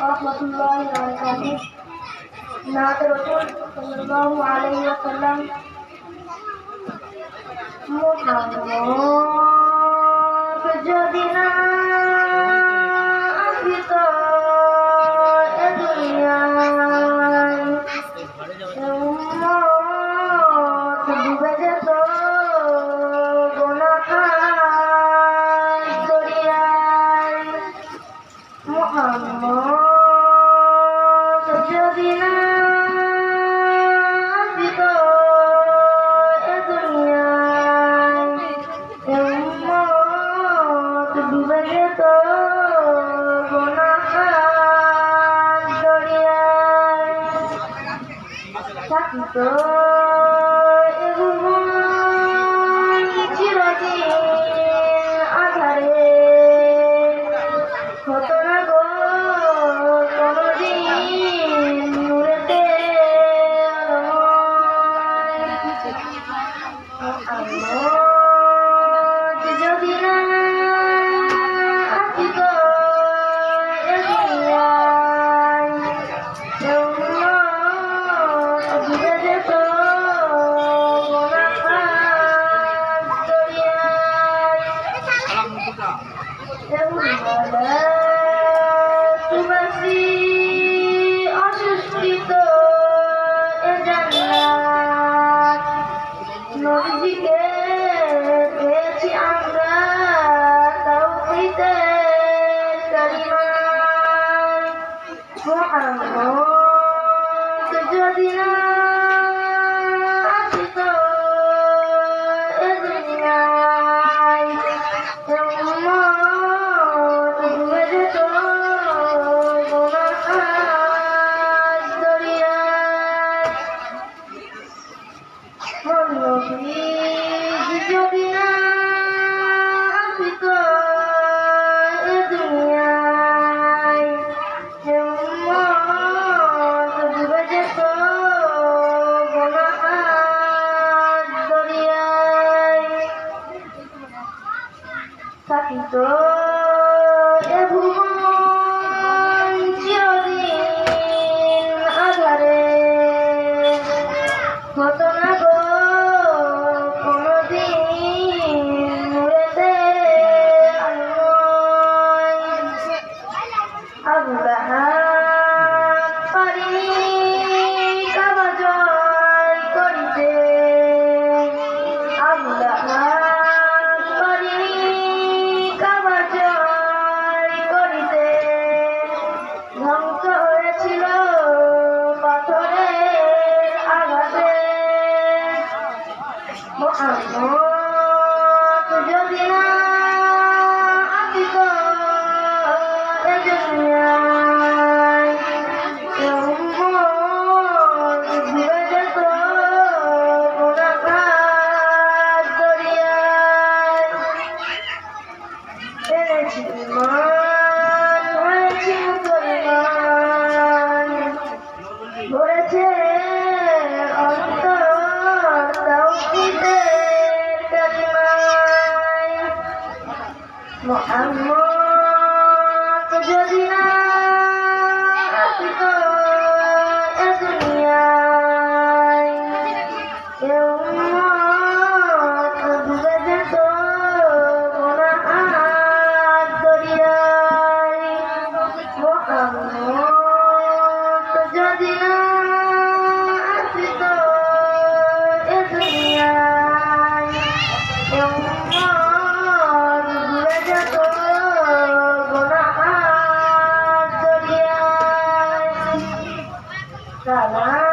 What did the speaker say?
rahmatullahi wabarakatuh. Naat Rasul sallallahu alaihi wasallam. Muhammad jadi nabi to e dunia ummat dube to gunahan durian Muhammad jadi nabi to e dunia ummat dube to gunahan durian sakito এগুমন চিরদিন আধারে হতো না গো কোনদিন নূরেতে আলোয় যদি না আসিত এ দুনিয়ায় উম্মত ডুবে যেত অসুষ্ঠিত এ জান্নাত নবীজিকে পেয়েছি আমরা তাওহীদের কালিমায় মুহাম্মদ যদি না আসিত এ দুনিয়ায় যদি না আসিত এ দুনিয়ায় উম্মত ডুবে যেত গুনাহের দরিয়ায় থাকিত এ ভুবন চিরদিন আধারে হতো না গো ধ্বংস হয়েছিল পাথরের আঘাতে মুহাম্মদ যদি না আসিত এ দুনিয়ায় উম্মত ডুবে যেত গুনাহের দরিয়ায় এনেছি ঈমান হয়েছি মুসলমান ভরেছে অন্তর তাওহীদের কালিমায় মুহাম্মদ যদি না আসিত এ দুনিয়ায় উম্মত ডুবে যেত গুনাহের দরিয়ায় মুহাম্মদ যদি না আসিত এ দুনিয়ায় উম্মত ডুবে যেত গুনাহের দরিয়ায় সালাম